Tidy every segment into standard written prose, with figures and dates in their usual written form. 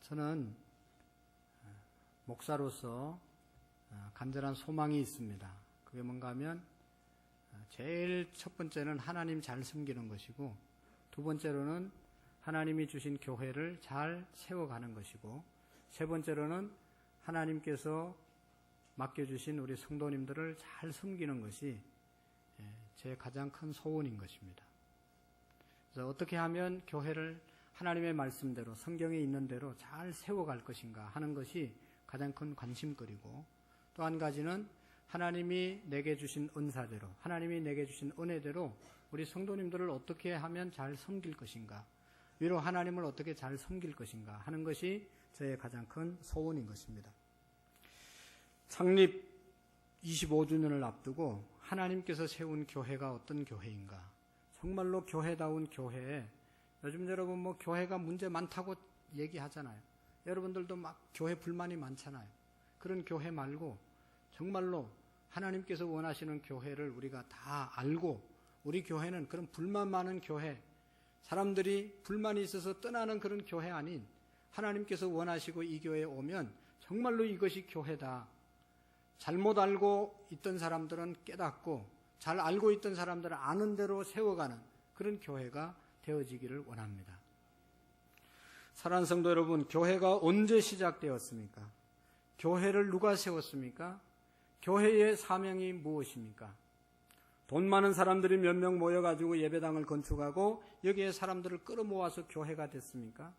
저는 목사로서 간절한 소망이 있습니다. 그게 뭔가 하면 제일 첫 번째는 하나님 잘 섬기는 것이고, 두 번째로는 하나님이 주신 교회를 잘 세워가는 것이고, 세 번째로는 하나님께서 맡겨주신 우리 성도님들을 잘 섬기는 것이 제 가장 큰 소원인 것입니다. 그래서 어떻게 하면 교회를 하나님의 말씀대로 성경에 있는 대로 잘 세워갈 것인가 하는 것이 가장 큰 관심거리고, 또 한 가지는 하나님이 내게 주신 은사대로, 하나님이 내게 주신 은혜대로 우리 성도님들을 어떻게 하면 잘 섬길 것인가, 위로 하나님을 어떻게 잘 섬길 것인가 하는 것이 저의 가장 큰 소원인 것입니다. 창립 25주년을 앞두고 하나님께서 세운 교회가 어떤 교회인가, 정말로 교회다운 교회에, 요즘 여러분 교회가 문제 많다고 얘기하잖아요. 여러분들도 막 교회 불만이 많잖아요. 그런 교회 말고 정말로 하나님께서 원하시는 교회를 우리가 다 알고, 우리 교회는 그런 불만 많은 교회, 사람들이 불만이 있어서 떠나는 그런 교회 아닌, 하나님께서 원하시고 이 교회에 오면 정말로 이것이 교회다, 잘못 알고 있던 사람들은 깨닫고 잘 알고 있던 사람들은 아는 대로 세워가는 그런 교회가 되어지기를 원합니다. 사랑하는 성도 여러분, 교회가 언제 시작되었습니까? 교회를 누가 세웠습니까? 교회의 사명이 무엇입니까? 돈 많은 사람들이 몇 명 모여가지고 예배당을 건축하고 여기에 사람들을 끌어모아서 교회가 됐습니까?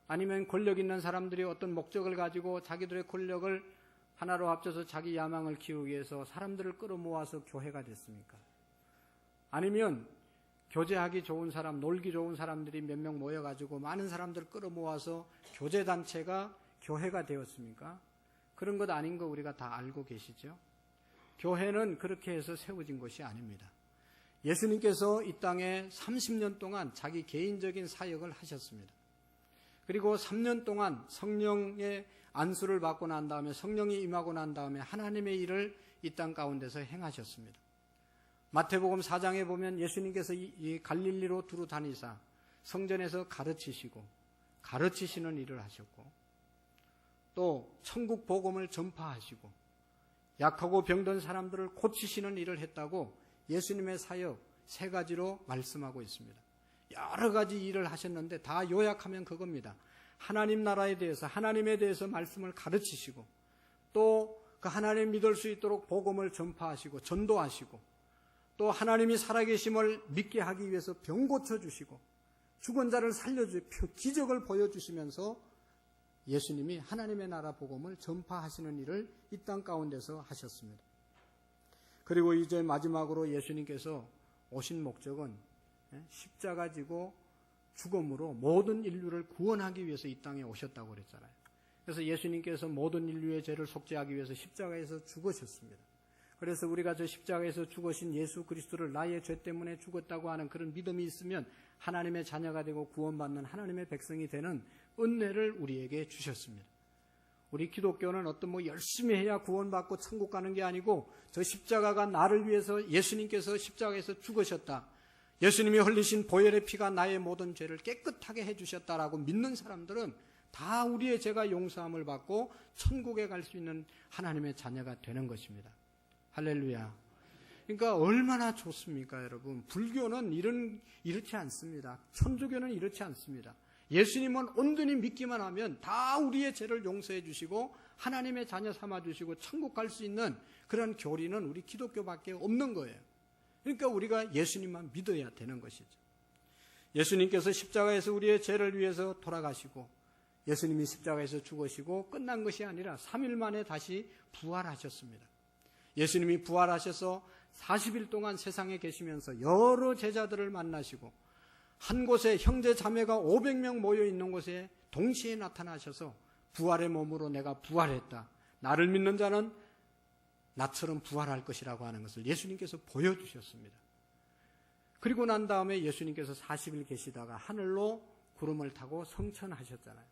아니면 권력 있는 사람들이 어떤 목적을 가지고 자기들의 권력을 하나로 합쳐서 자기 야망을 키우기 위해서 사람들을 끌어모아서 교회가 됐습니까? 아니면 교제하기 좋은 사람, 놀기 좋은 사람들이 몇 명 모여가지고 많은 사람들을 끌어모아서 교제단체가 교회가 되었습니까? 그런 것 아닌 거 우리가 다 알고 계시죠? 교회는 그렇게 해서 세워진 것이 아닙니다. 예수님께서 이 땅에 30년 동안 자기 개인적인 사역을 하셨습니다. 그리고 3년 동안 성령의 안수를 받고 난 다음에, 성령이 임하고 난 다음에 하나님의 일을 이 땅 가운데서 행하셨습니다. 마태복음 4장에 보면 예수님께서 이 갈릴리로 두루 다니사 성전에서 가르치시는 일을 하셨고, 또 천국 복음을 전파하시고 약하고 병든 사람들을 고치시는 일을 했다고 예수님의 사역 3가지로 말씀하고 있습니다. 여러 가지 일을 하셨는데 다 요약하면 그겁니다. 하나님 나라에 대해서, 하나님에 대해서 말씀을 가르치시고, 또 그 하나님 믿을 수 있도록 복음을 전파하시고 전도하시고, 또 하나님이 살아계심을 믿게 하기 위해서 병 고쳐주시고 죽은 자를 살려주시고 기적을 보여주시면서 예수님이 하나님의 나라 복음을 전파하시는 일을 이 땅 가운데서 하셨습니다. 그리고 이제 마지막으로 예수님께서 오신 목적은 십자가 지고 죽음으로 모든 인류를 구원하기 위해서 이 땅에 오셨다고 그랬잖아요. 그래서 예수님께서 모든 인류의 죄를 속죄하기 위해서 십자가에서 죽으셨습니다. 그래서 우리가 저 십자가에서 죽으신 예수 그리스도를 나의 죄 때문에 죽었다고 하는 그런 믿음이 있으면 하나님의 자녀가 되고 구원받는 하나님의 백성이 되는 은혜를 우리에게 주셨습니다. 우리 기독교는 어떤 열심히 해야 구원받고 천국 가는 게 아니고, 저 십자가가 나를 위해서 예수님께서 십자가에서 죽으셨다, 예수님이 흘리신 보혈의 피가 나의 모든 죄를 깨끗하게 해주셨다라고 믿는 사람들은 다 우리의 죄가 용서함을 받고 천국에 갈 수 있는 하나님의 자녀가 되는 것입니다. 할렐루야. 그러니까 얼마나 좋습니까, 여러분? 불교는 이렇지 않습니다. 천주교는 이렇지 않습니다. 예수님은 온전히 믿기만 하면 다 우리의 죄를 용서해 주시고 하나님의 자녀 삼아 주시고 천국 갈 수 있는 그런 교리는 우리 기독교밖에 없는 거예요. 그러니까 우리가 예수님만 믿어야 되는 것이죠. 예수님께서 십자가에서 우리의 죄를 위해서 돌아가시고, 예수님이 십자가에서 죽으시고 끝난 것이 아니라 3일 만에 다시 부활하셨습니다. 예수님이 부활하셔서 40일 동안 세상에 계시면서 여러 제자들을 만나시고, 한 곳에 형제 자매가 500명 모여 있는 곳에 동시에 나타나셔서 부활의 몸으로 내가 부활했다, 나를 믿는 자는 나처럼 부활할 것이라고 하는 것을 예수님께서 보여주셨습니다. 그리고 난 다음에 예수님께서 40일 계시다가 하늘로 구름을 타고 성천하셨잖아요.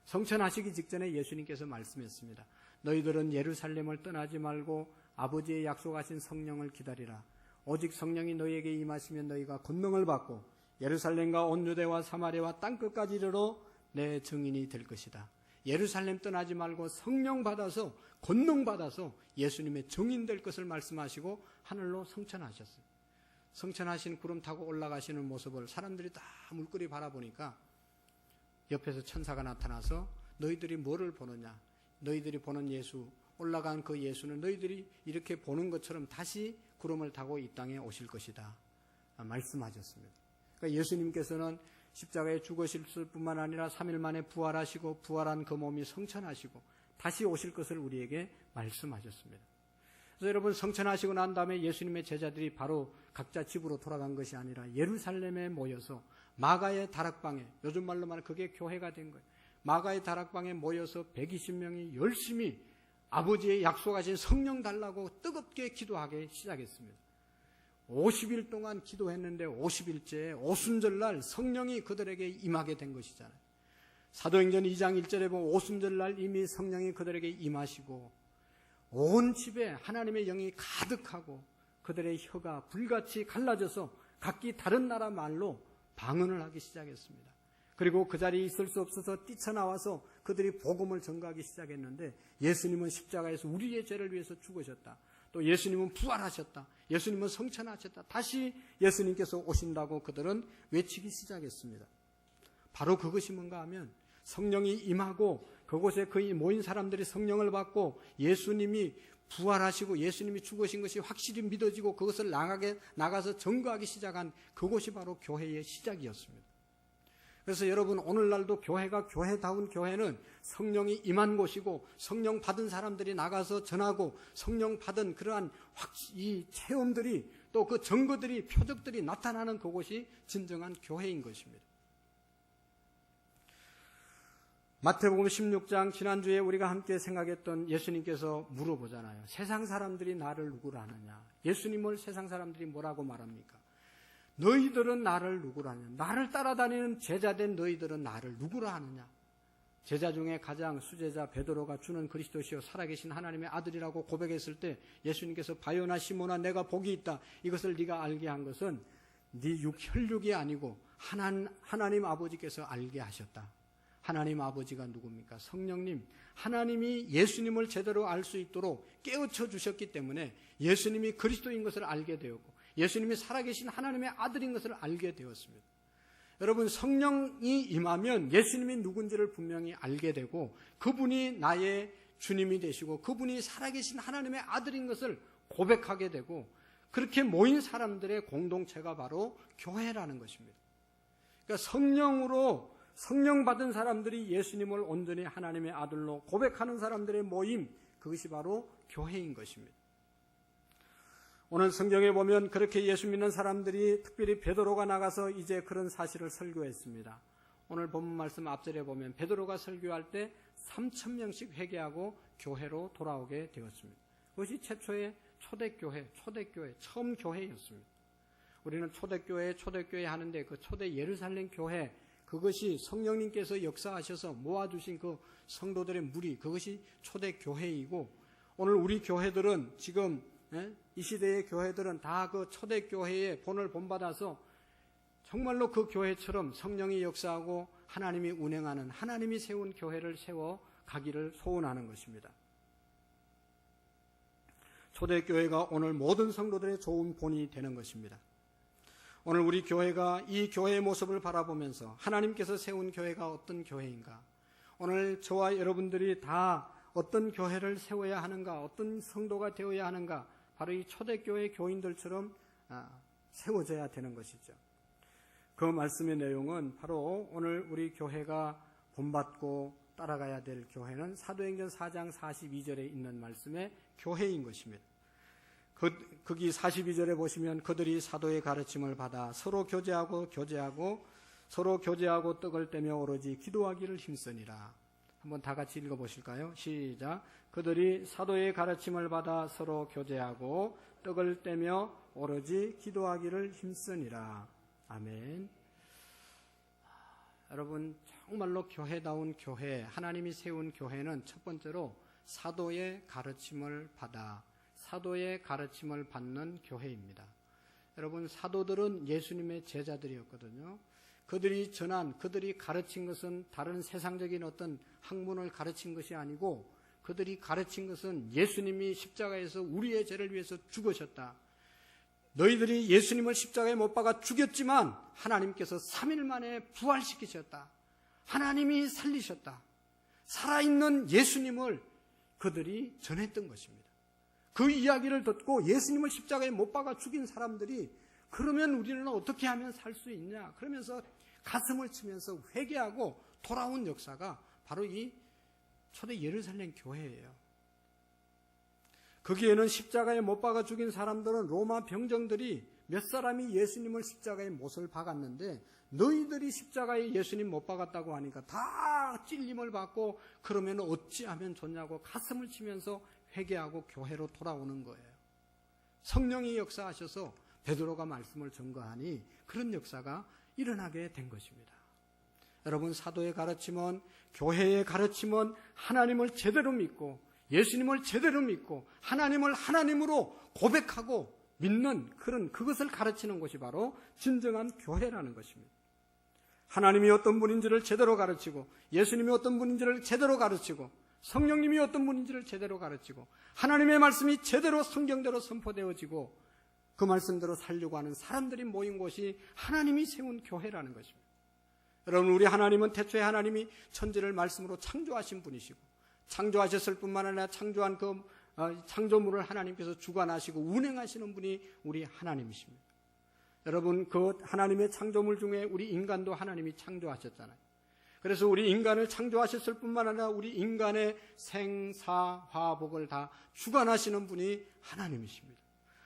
성천하시기 직전에 예수님께서 말씀했습니다. 너희들은 예루살렘을 떠나지 말고 아버지의 약속하신 성령을 기다리라. 오직 성령이 너희에게 임하시면 너희가 권능을 받고 예루살렘과 온 유대와 사마리아와 땅끝까지 이르러 내 증인이 될 것이다. 예루살렘 떠나지 말고 성령 받아서 권능 받아서 예수님의 증인 될 것을 말씀하시고 하늘로 성천하셨어요. 성천하신 구름 타고 올라가시는 모습을 사람들이 다 물끄러 바라보니까 옆에서 천사가 나타나서 너희들이 뭐를 보느냐? 너희들이 보는 예수, 올라간 그 예수는 너희들이 이렇게 보는 것처럼 다시 구름을 타고 이 땅에 오실 것이다. 말씀하셨습니다. 그러니까 예수님께서는 십자가에 죽으실 뿐만 아니라 3일 만에 부활하시고 부활한 그 몸이 성천하시고 다시 오실 것을 우리에게 말씀하셨습니다. 그래서 여러분 성천하시고 난 다음에 예수님의 제자들이 바로 각자 집으로 돌아간 것이 아니라 예루살렘에 모여서 마가의 다락방에, 요즘 말로 말하면 그게 교회가 된 거예요. 마가의 다락방에 모여서 120명이 열심히 아버지의 약속하신 성령 달라고 뜨겁게 기도하기 시작했습니다. 50일 동안 기도했는데 50일째 오순절날 성령이 그들에게 임하게 된 것이잖아요. 사도행전 2장 1절에 보면 오순절날 이미 성령이 그들에게 임하시고 온 집에 하나님의 영이 가득하고 그들의 혀가 불같이 갈라져서 각기 다른 나라 말로 방언을 하기 시작했습니다. 그리고 그 자리에 있을 수 없어서 뛰쳐나와서 그들이 복음을 전가하기 시작했는데 예수님은 십자가에서 우리의 죄를 위해서 죽으셨다. 또 예수님은 부활하셨다. 예수님은 성천하셨다. 다시 예수님께서 오신다고 그들은 외치기 시작했습니다. 바로 그것이 뭔가 하면 성령이 임하고 그곳에 거의 모인 사람들이 성령을 받고 예수님이 부활하시고 예수님이 죽으신 것이 확실히 믿어지고 그것을 나가서 전거하기 시작한 그곳이 바로 교회의 시작이었습니다. 그래서 여러분 오늘날도 교회가 교회다운 교회는 성령이 임한 곳이고 성령 받은 사람들이 나가서 전하고 성령 받은 그러한 이 체험들이 또 그 증거들이 표적들이 나타나는 그곳이 진정한 교회인 것입니다. 마태복음 16장 지난주에 우리가 함께 생각했던 예수님께서 물어보잖아요. 세상 사람들이 나를 누구라 하느냐? 예수님을 세상 사람들이 뭐라고 말합니까? 너희들은 나를 누구라 하느냐? 나를 따라다니는 제자된 너희들은 나를 누구라 하느냐? 제자 중에 가장 수제자 베드로가 주는 그리스도시요 살아계신 하나님의 아들이라고 고백했을 때 예수님께서 바요나 시몬아 내가 복이 있다. 이것을 네가 알게 한 것은 네 혈육이 아니고 하나님 아버지께서 알게 하셨다. 하나님 아버지가 누굽니까? 성령님. 하나님이 예수님을 제대로 알 수 있도록 깨우쳐 주셨기 때문에 예수님이 그리스도인 것을 알게 되었고 예수님이 살아계신 하나님의 아들인 것을 알게 되었습니다. 여러분 성령이 임하면 예수님이 누군지를 분명히 알게 되고 그분이 나의 주님이 되시고 그분이 살아계신 하나님의 아들인 것을 고백하게 되고 그렇게 모인 사람들의 공동체가 바로 교회라는 것입니다. 그러니까 성령 받은 사람들이 예수님을 온전히 하나님의 아들로 고백하는 사람들의 모임, 그것이 바로 교회인 것입니다. 오늘 성경에 보면 그렇게 예수 믿는 사람들이 특별히 베드로가 나가서 이제 그런 사실을 설교했습니다. 오늘 본문 말씀 앞절에 보면 베드로가 설교할 때 3,000명씩 회개하고 교회로 돌아오게 되었습니다. 그것이 최초의 초대교회, 처음 교회였습니다. 우리는 초대교회 하는데 그 초대 예루살렘 교회, 그것이 성령님께서 역사하셔서 모아주신 그 성도들의 무리, 그것이 초대교회이고 오늘 우리 교회들은 지금 이 시대의 교회들은 다 그 초대교회의 본을 본받아서 정말로 그 교회처럼 성령이 역사하고 하나님이 운행하는 하나님이 세운 교회를 세워가기를 소원하는 것입니다. 초대교회가 오늘 모든 성도들의 좋은 본이 되는 것입니다. 오늘 우리 교회가 이 교회의 모습을 바라보면서 하나님께서 세운 교회가 어떤 교회인가? 오늘 저와 여러분들이 다 어떤 교회를 세워야 하는가? 어떤 성도가 되어야 하는가? 바로 이 초대교회 교인들처럼 세워져야 되는 것이죠. 그 말씀의 내용은 바로 오늘 우리 교회가 본받고 따라가야 될 교회는 사도행전 4장 42절에 있는 말씀의 교회인 것입니다. 거기 42절에 보시면 그들이 사도의 가르침을 받아 서로 교제하고 떡을 떼며 오로지 기도하기를 힘쓰니라. 한번 다 같이 읽어보실까요? 시작. 그들이 사도의 가르침을 받아 서로 교제하고 떡을 떼며 오로지 기도하기를 힘쓰니라. 아멘. 여러분 정말로 교회다운 교회, 하나님이 세운 교회는 첫 번째로 사도의 가르침을 받아 사도의 가르침을 받는 교회입니다. 여러분 사도들은 예수님의 제자들이었거든요. 그들이 전한, 그들이 가르친 것은 다른 세상적인 어떤 학문을 가르친 것이 아니고 그들이 가르친 것은 예수님이 십자가에서 우리의 죄를 위해서 죽으셨다. 너희들이 예수님을 십자가에 못 박아 죽였지만 하나님께서 3일 만에 부활시키셨다. 하나님이 살리셨다. 살아있는 예수님을 그들이 전했던 것입니다. 그 이야기를 듣고 예수님을 십자가에 못 박아 죽인 사람들이 그러면 우리는 어떻게 하면 살 수 있냐? 그러면서 가슴을 치면서 회개하고 돌아온 역사가 바로 이 초대 예루살렘 교회예요. 거기에는 십자가에 못 박아 죽인 사람들은 로마 병정들이 몇 사람이 예수님을 십자가에 못을 박았는데 너희들이 십자가에 예수님 못 박았다고 하니까 다 찔림을 받고 그러면 어찌하면 좋냐고 가슴을 치면서 회개하고 교회로 돌아오는 거예요. 성령이 역사하셔서 베드로가 말씀을 전거하니 그런 역사가 일어나게 된 것입니다. 여러분, 사도의 가르침은, 교회의 가르침은 하나님을 제대로 믿고 예수님을 제대로 믿고 하나님을 하나님으로 고백하고 믿는 그것을 가르치는 것이 바로 진정한 교회라는 것입니다. 하나님이 어떤 분인지를 제대로 가르치고 예수님이 어떤 분인지를 제대로 가르치고 성령님이 어떤 분인지를 제대로 가르치고 하나님의 말씀이 제대로 성경대로 선포되어지고 그 말씀대로 살려고 하는 사람들이 모인 곳이 하나님이 세운 교회라는 것입니다. 여러분, 우리 하나님은 태초에 하나님이 천지를 말씀으로 창조하신 분이시고 창조하셨을 뿐만 아니라 창조한 그 창조물을 하나님께서 주관하시고 운행하시는 분이 우리 하나님이십니다. 여러분, 그 하나님의 창조물 중에 우리 인간도 하나님이 창조하셨잖아요. 그래서 우리 인간을 창조하셨을 뿐만 아니라 우리 인간의 생사화복을 다 주관하시는 분이 하나님이십니다.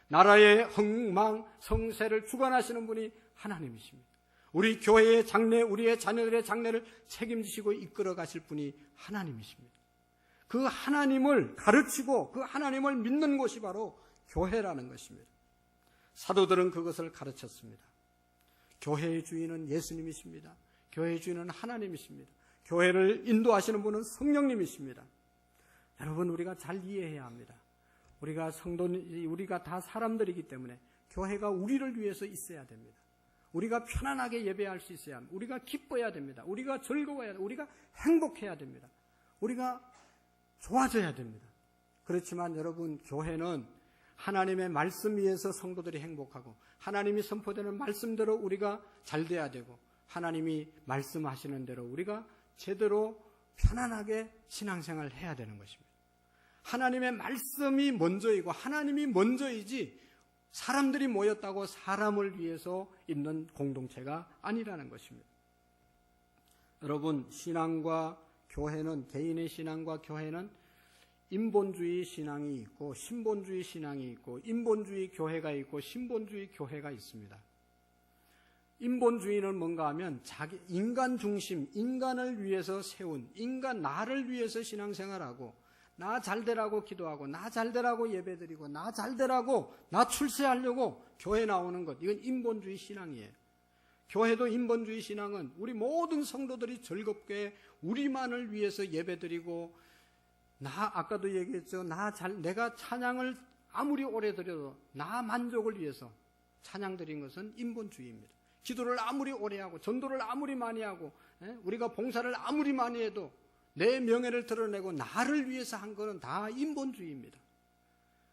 나라의 흥망 성쇠를 주관하시는 분이 하나님이십니다. 우리 교회의 장래, 우리의 자녀들의 장래를 책임지시고 이끌어 가실 분이 하나님이십니다. 그 하나님을 가르치고 그 하나님을 믿는 곳이 바로 교회라는 것입니다. 사도들은 그것을 가르쳤습니다. 교회의 주인은 예수님이십니다. 교회의 주인은 하나님이십니다. 교회를 인도하시는 분은 성령님이십니다. 여러분, 우리가 잘 이해해야 합니다. 우리가 다 사람들이기 때문에 교회가 우리를 위해서 있어야 됩니다. 우리가 편안하게 예배할 수 있어야 합니다. 우리가 기뻐해야 됩니다. 우리가 즐거워야 됩니다. 우리가 행복해야 됩니다. 우리가 좋아져야 됩니다. 그렇지만 여러분, 교회는 하나님의 말씀 위에서 성도들이 행복하고 하나님이 선포되는 말씀대로 우리가 잘 돼야 되고 하나님이 말씀하시는 대로 우리가 제대로 편안하게 신앙생활을 해야 되는 것입니다. 하나님의 말씀이 먼저이고 하나님이 먼저이지 사람들이 모였다고 사람을 위해서 있는 공동체가 아니라는 것입니다. 여러분, 신앙과 교회는, 개인의 신앙과 교회는 인본주의 신앙이 있고 신본주의 신앙이 있고 인본주의 교회가 있고 신본주의 교회가 있습니다. 인본주의는 뭔가 하면 자기 인간 중심, 인간을 위해서 세운, 나를 위해서 신앙생활하고 나 잘되라고 기도하고 나 잘되라고 예배드리고 나 잘되라고 나 출세하려고 교회 나오는 것, 이건 인본주의 신앙이에요. 교회도 인본주의 신앙은 우리 모든 성도들이 즐겁게 우리만을 위해서 예배드리고 아까도 얘기했죠. 내가 찬양을 아무리 오래 드려도 나 만족을 위해서 찬양 드린 것은 인본주의입니다. 기도를 아무리 오래 하고 전도를 아무리 많이 하고 우리가 봉사를 아무리 많이 해도 내 명예를 드러내고 나를 위해서 한 것은 다 인본주의입니다.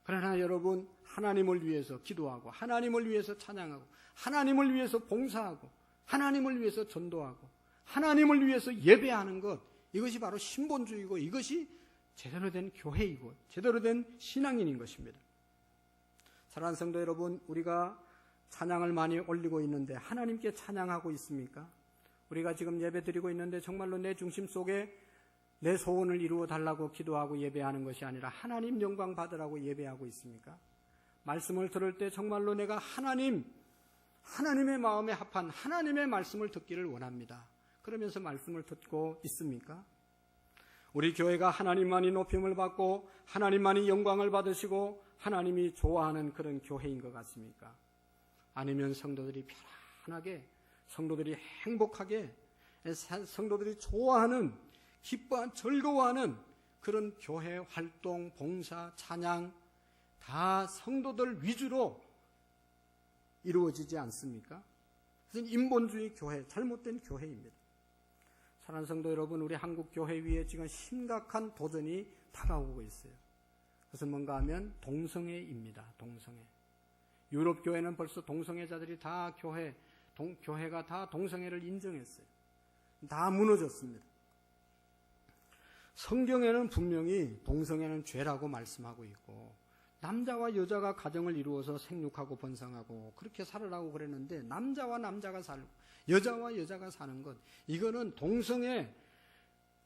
그러나 여러분, 하나님을 위해서 기도하고 하나님을 위해서 찬양하고 하나님을 위해서 봉사하고 하나님을 위해서 전도하고 하나님을 위해서 예배하는 것, 이것이 바로 신본주의고 이것이 제대로 된 교회이고 제대로 된 신앙인인 것입니다. 사랑하는 성도 여러분, 우리가 찬양을 많이 올리고 있는데 하나님께 찬양하고 있습니까? 우리가 지금 예배드리고 있는데 정말로 내 중심 속에 내 소원을 이루어 달라고 기도하고 예배하는 것이 아니라 하나님 영광 받으라고 예배하고 있습니까? 말씀을 들을 때 정말로 내가 하나님의 마음에 합한 하나님의 말씀을 듣기를 원합니다. 그러면서 말씀을 듣고 있습니까? 우리 교회가 하나님만이 높임을 받고 하나님만이 영광을 받으시고 하나님이 좋아하는 그런 교회인 것 같습니까? 아니면 성도들이 편안하게, 성도들이 행복하게, 성도들이 좋아하는, 기뻐한, 즐거워하는 그런 교회 활동, 봉사, 찬양 다 성도들 위주로 이루어지지 않습니까? 그것은 인본주의 교회, 잘못된 교회입니다. 사랑하는 성도 여러분, 우리 한국 교회 위에 지금 심각한 도전이 다가오고 있어요. 그것은 뭔가 하면 동성애입니다. 동성애. 유럽 교회는 벌써 동성애자들이 다 교회가 다 동성애를 인정했어요. 다 무너졌습니다. 성경에는 분명히 동성애는 죄라고 말씀하고 있고, 남자와 여자가 가정을 이루어서 생육하고 번성하고 그렇게 살으라고 그랬는데, 남자와 남자가 살고 여자와 여자가 사는 것, 이거는 동성애,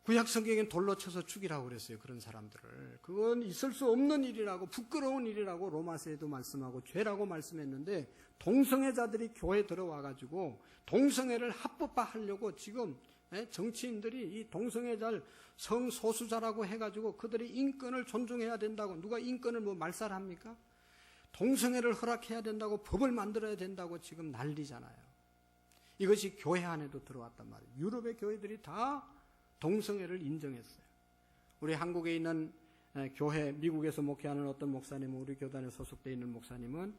구약 성경엔 돌로 쳐서 죽이라고 그랬어요. 그런 사람들을. 그건 있을 수 없는 일이라고, 부끄러운 일이라고 로마서에도 말씀하고 죄라고 말씀했는데, 동성애자들이 교회에 들어와가지고 동성애를 합법화하려고 지금 정치인들이 이 동성애자를 성소수자라고 해가지고 그들의 인권을 존중해야 된다고, 누가 인권을 뭐 말살합니까? 동성애를 허락해야 된다고, 법을 만들어야 된다고 지금 난리잖아요. 이것이 교회 안에도 들어왔단 말이에요. 유럽의 교회들이 다 동성애를 인정했어요. 우리 한국에 있는 교회, 미국에서 목회하는 어떤 목사님은, 우리 교단에 소속되어 있는 목사님은,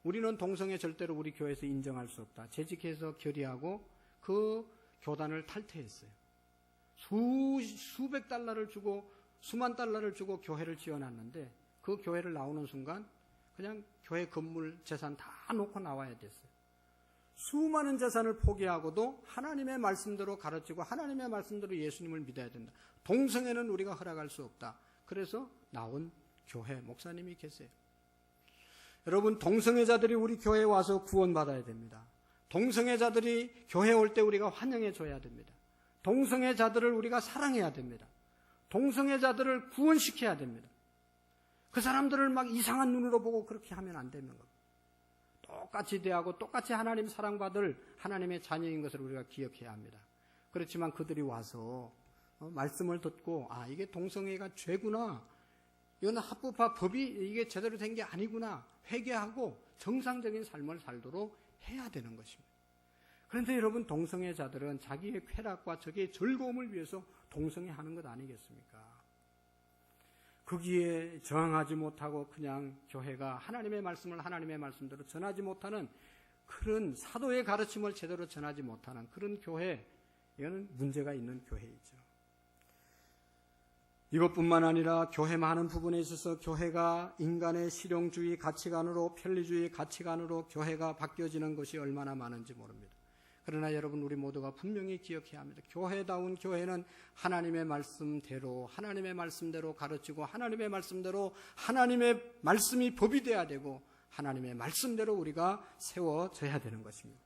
우리는 동성애 절대로 우리 교회에서 인정할 수 없다, 재직해서 결의하고 그 교단을 탈퇴했어요. 수백 달러를 주고, 수만 달러를 주고 교회를 지어놨는데, 그 교회를 나오는 순간 그냥 교회 건물 재산 다 놓고 나와야 됐어요. 수많은 재산을 포기하고도 하나님의 말씀대로 가르치고 하나님의 말씀대로 예수님을 믿어야 된다. 동성애는 우리가 허락할 수 없다. 그래서 나온 교회 목사님이 계세요. 여러분, 동성애자들이 우리 교회에 와서 구원받아야 됩니다. 동성애자들이 교회에 올 때 우리가 환영해 줘야 됩니다. 동성애자들을 우리가 사랑해야 됩니다. 동성애자들을 구원시켜야 됩니다. 그 사람들을 막 이상한 눈으로 보고 그렇게 하면 안 되는 겁니다. 똑같이 대하고 똑같이 하나님 사랑받을 하나님의 자녀인 것을 우리가 기억해야 합니다. 그렇지만 그들이 와서 말씀을 듣고, 아, 이게 동성애가 죄구나, 이건 합법화 법이 이게 제대로 된 게 아니구나, 회개하고 정상적인 삶을 살도록 해야 되는 것입니다. 그런데 여러분, 동성애자들은 자기의 쾌락과 자기의 즐거움을 위해서 동성애하는 것 아니겠습니까? 거기에 저항하지 못하고 그냥 교회가 하나님의 말씀을 하나님의 말씀대로 전하지 못하는, 그런 사도의 가르침을 제대로 전하지 못하는 그런 교회, 이거는 문제가 있는 교회이죠. 이것뿐만 아니라 교회 많은 부분에 있어서 교회가 인간의 실용주의 가치관으로, 편리주의 가치관으로 교회가 바뀌어지는 것이 얼마나 많은지 모릅니다. 그러나 여러분, 우리 모두가 분명히 기억해야 합니다. 교회다운 교회는 하나님의 말씀대로, 하나님의 말씀대로 가르치고, 하나님의 말씀대로, 하나님의 말씀이 법이 되어야 되고, 하나님의 말씀대로 우리가 세워져야 되는 것입니다.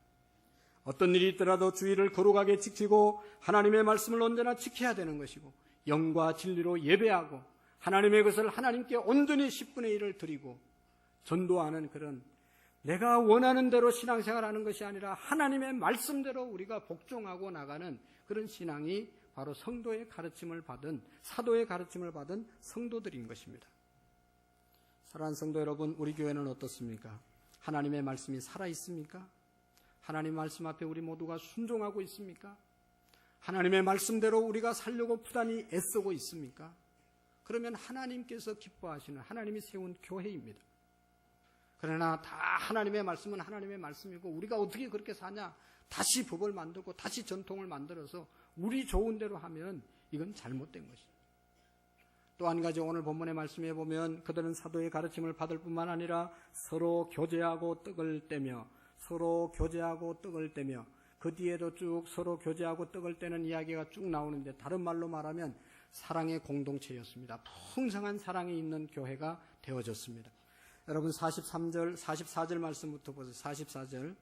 어떤 일이 있더라도 주의를 거룩하게 지키고 하나님의 말씀을 언제나 지켜야 되는 것이고, 영과 진리로 예배하고 하나님의 것을 하나님께 온전히 10분의 1을 드리고 전도하는, 그런, 내가 원하는 대로 신앙생활하는 것이 아니라 하나님의 말씀대로 우리가 복종하고 나가는 그런 신앙이 바로 성도의 가르침을 받은, 사도의 가르침을 받은 성도들인 것입니다. 사랑하는 성도 여러분, 우리 교회는 어떻습니까? 하나님의 말씀이 살아있습니까? 하나님 말씀 앞에 우리 모두가 순종하고 있습니까? 하나님의 말씀대로 우리가 살려고 부단히 애쓰고 있습니까? 그러면 하나님께서 기뻐하시는, 하나님이 세운 교회입니다. 그러나 다 하나님의 말씀은 하나님의 말씀이고, 우리가 어떻게 그렇게 사냐, 다시 법을 만들고 다시 전통을 만들어서 우리 좋은 대로 하면 이건 잘못된 것입니다. 또 한 가지, 오늘 본문의 말씀에 보면 그들은 사도의 가르침을 받을 뿐만 아니라 서로 교제하고 떡을 떼며, 서로 교제하고 떡을 떼며, 그 뒤에도 쭉 서로 교제하고 떡을 떼는 이야기가 쭉 나오는데, 다른 말로 말하면 사랑의 공동체였습니다. 풍성한 사랑이 있는 교회가 되어졌습니다. 여러분, 44절 말씀부터 보세요. 44절.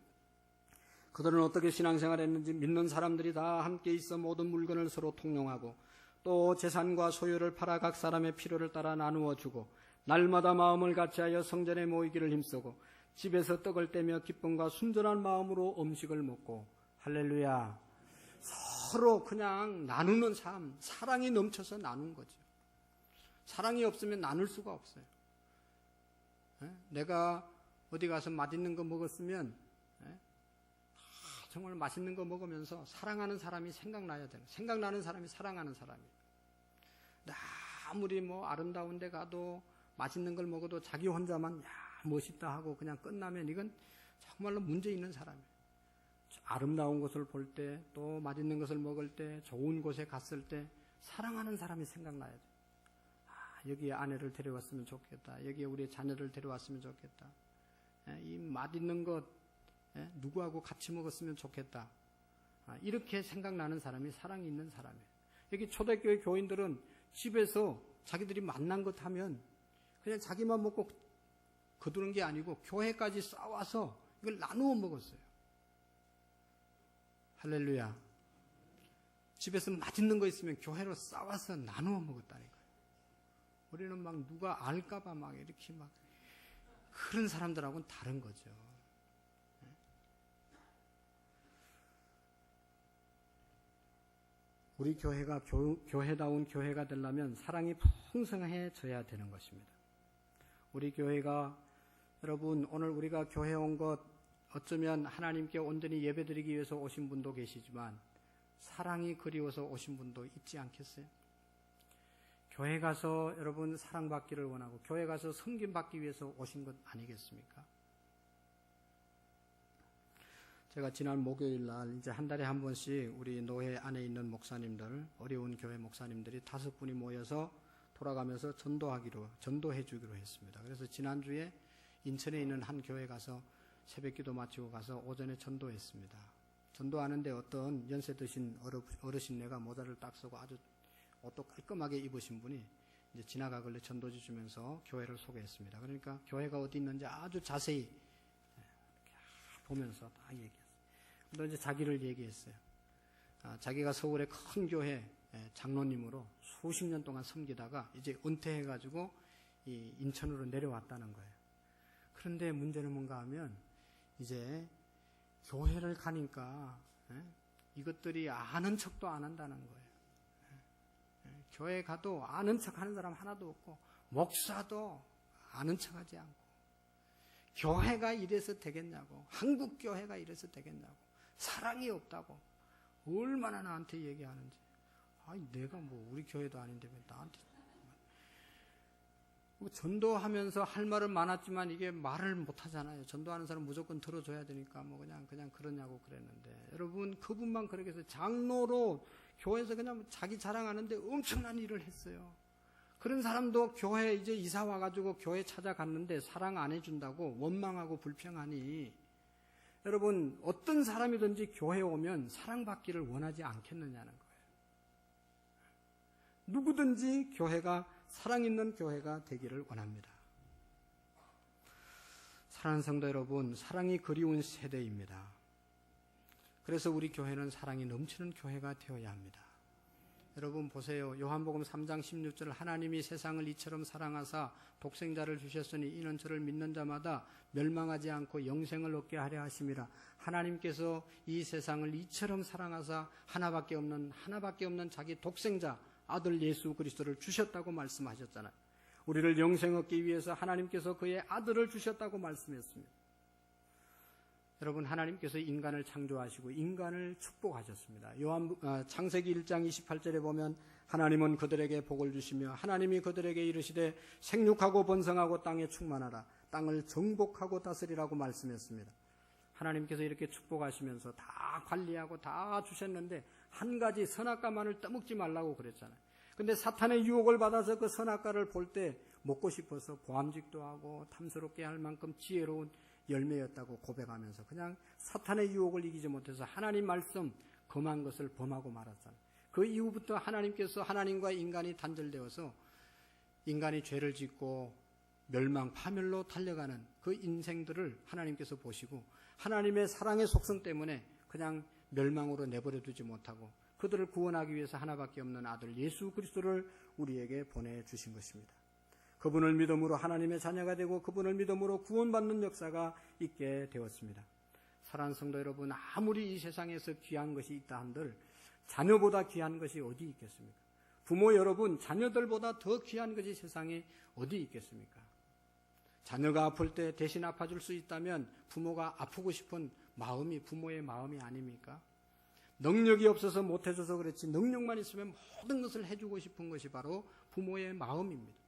그들은 어떻게 신앙생활을 했는지, 믿는 사람들이 다 함께 있어 모든 물건을 서로 통용하고, 또 재산과 소유를 팔아 각 사람의 필요를 따라 나누어 주고, 날마다 마음을 같이하여 성전에 모이기를 힘쓰고, 집에서 떡을 떼며 기쁨과 순전한 마음으로 음식을 먹고, 할렐루야, 서로 그냥 나누는 삶, 사랑이 넘쳐서 나눈 거죠. 사랑이 없으면 나눌 수가 없어요. 내가 어디 가서 맛있는 거 먹었으면 정말 맛있는 거 먹으면서 사랑하는 사람이 생각나야 되는, 생각나는 사람이 사랑하는 사람이에요. 아무리 뭐 아름다운 데 가도 맛있는 걸 먹어도 자기 혼자만 야 멋있다 하고 그냥 끝나면 이건 정말로 문제 있는 사람이에요. 아름다운 것을 볼 때, 또 맛있는 것을 먹을 때, 좋은 곳에 갔을 때 사랑하는 사람이 생각나야 돼. 여기에 아내를 데려왔으면 좋겠다. 여기에 우리 자녀를 데려왔으면 좋겠다. 이 맛있는 것 누구하고 같이 먹었으면 좋겠다. 이렇게 생각나는 사람이 사랑이 있는 사람이에요. 여기 초대교회 교인들은 집에서 자기들이 만난 것 하면 그냥 자기만 먹고 거두는 게 아니고 교회까지 싸와서 이걸 나누어 먹었어요. 할렐루야. 집에서 맛있는 거 있으면 교회로 싸와서 나누어 먹었다니까요. 우리는 막 누가 알까봐 막 이렇게 막 그런 사람들하고는 다른 거죠. 우리 교회가 교회다운 교회가 되려면 사랑이 풍성해져야 되는 것입니다. 우리 교회가 여러분 오늘 우리가 교회에 온 것 어쩌면 하나님께 온전히 예배드리기 위해서 오신 분도 계시지만 사랑이 그리워서 오신 분도 있지 않겠어요? 교회 가서 여러분 사랑받기를 원하고 교회 가서 섬김받기 위해서 오신 것 아니겠습니까? 제가 지난 목요일 날 이제 한 달에 한 번씩 우리 노회 안에 있는 목사님들, 어려운 교회 목사님들이 5분이 모여서 돌아가면서 전도해 주기로 했습니다. 그래서 지난주에 인천에 있는 한 교회 가서 새벽기도 마치고 가서 오전에 전도했습니다. 전도하는데 어떤 연세 드신 어르신네가 모자를 딱 쓰고 아주 옷도 깔끔하게 입으신 분이 이제 지나가길래 전도지 주면서 교회를 소개했습니다. 그러니까 교회가 어디 있는지 아주 자세히 보면서 다 얘기했어요. 또 이제 자기를 얘기했어요. 자기가 서울의 큰 교회 장로님으로 수십 년 동안 섬기다가 이제 은퇴해가지고 이 인천으로 내려왔다는 거예요. 그런데 문제는 뭔가 하면 이제 교회를 가니까 이것들이 아는 척도 안 한다는 거예요. 교회 가도 아는 척 하는 사람 하나도 없고 목사도 아는 척 하지 않고 교회가 이래서 되겠냐고, 한국 교회가 이래서 되겠냐고, 사랑이 없다고 얼마나 나한테 얘기하는지. 아니 내가 뭐 우리 교회도 아닌데 왜 나한테. 전도하면서 할 말은 많았지만 이게 말을 못 하잖아요. 전도하는 사람 무조건 들어줘야 되니까 뭐 그냥 그러냐고 그랬는데, 여러분 그분만 그렇게 해서 장로로 교회에서 그냥 자기 자랑하는데 엄청난 일을 했어요. 그런 사람도 교회에 이제 이사 와가지고 교회 찾아갔는데 사랑 안 해준다고 원망하고 불평하니, 여러분 어떤 사람이든지 교회에 오면 사랑받기를 원하지 않겠느냐는 거예요. 누구든지 교회가 사랑 있는 교회가 되기를 원합니다. 사랑하는 성도 여러분, 사랑이 그리운 세대입니다. 그래서 우리 교회는 사랑이 넘치는 교회가 되어야 합니다. 여러분 보세요. 요한복음 3장 16절, 하나님이 세상을 이처럼 사랑하사 독생자를 주셨으니 이는 저를 믿는 자마다 멸망하지 않고 영생을 얻게 하려 하심이라. 하나님께서 이 세상을 이처럼 사랑하사 하나밖에 없는 자기 독생자 아들 예수 그리스도를 주셨다고 말씀하셨잖아요. 우리를 영생 얻기 위해서 하나님께서 그의 아들을 주셨다고 말씀했습니다. 여러분 하나님께서 인간을 창조하시고 인간을 축복하셨습니다. 창세기 1장 28절에 보면 하나님은 그들에게 복을 주시며 하나님이 그들에게 이르시되 생육하고 번성하고 땅에 충만하라, 땅을 정복하고 다스리라고 말씀했습니다. 하나님께서 이렇게 축복하시면서 다 관리하고 다 주셨는데 한 가지 선악과만을 떠먹지 말라고 그랬잖아요. 근데 사탄의 유혹을 받아서 그 선악과를 볼 때 먹고 싶어서 보암직도 하고 탐스럽게 할 만큼 지혜로운 열매였다고 고백하면서 그냥 사탄의 유혹을 이기지 못해서 하나님 말씀 금한 것을 범하고 말았잖아요. 그 이후부터 하나님께서 하나님과 인간이 단절되어서 인간이 죄를 짓고 멸망, 파멸로 달려가는 그 인생들을 하나님께서 보시고 하나님의 사랑의 속성 때문에 그냥 멸망으로 내버려 두지 못하고 그들을 구원하기 위해서 하나밖에 없는 아들 예수 그리스도를 우리에게 보내주신 것입니다. 그분을 믿음으로 하나님의 자녀가 되고 그분을 믿음으로 구원받는 역사가 있게 되었습니다. 사랑하는 성도 여러분, 아무리 이 세상에서 귀한 것이 있다 한들 자녀보다 귀한 것이 어디 있겠습니까? 부모 여러분, 자녀들보다 더 귀한 것이 세상에 어디 있겠습니까? 자녀가 아플 때 대신 아파줄 수 있다면 부모가 아프고 싶은 마음이 부모의 마음이 아닙니까? 능력이 없어서 못해줘서 그렇지 능력만 있으면 모든 것을 해주고 싶은 것이 바로 부모의 마음입니다.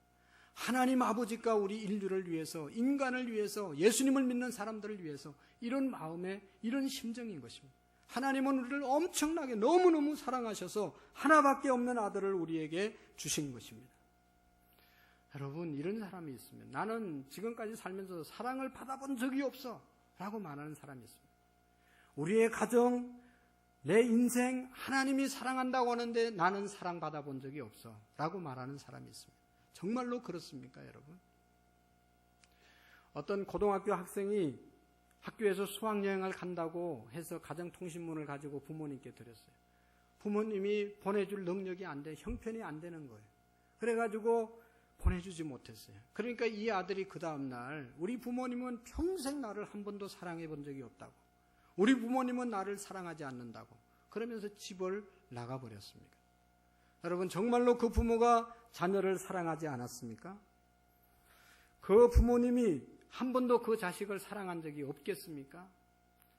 하나님 아버지가 우리 인류를 위해서, 인간을 위해서, 예수님을 믿는 사람들을 위해서 이런 마음에 이런 심정인 것입니다. 하나님은 우리를 엄청나게 너무너무 사랑하셔서 하나밖에 없는 아들을 우리에게 주신 것입니다. 여러분, 이런 사람이 있으면 나는 지금까지 살면서 사랑을 받아본 적이 없어 라고 말하는 사람이 있습니다. 우리의 가정, 내 인생 하나님이 사랑한다고 하는데 나는 사랑받아 본 적이 없어 라고 말하는 사람이 있습니다. 정말로 그렇습니까, 여러분? 어떤 고등학교 학생이 학교에서 수학여행을 간다고 해서 가정통신문을 가지고 부모님께 드렸어요. 부모님이 보내줄 능력이 안 돼, 형편이 안 되는 거예요. 그래가지고 보내주지 못했어요. 그러니까 이 아들이 그 다음날 우리 부모님은 평생 나를 한 번도 사랑해 본 적이 없다고, 우리 부모님은 나를 사랑하지 않는다고 그러면서 집을 나가버렸습니다. 여러분, 정말로 그 부모가 자녀를 사랑하지 않았습니까? 그 부모님이 한 번도 그 자식을 사랑한 적이 없겠습니까?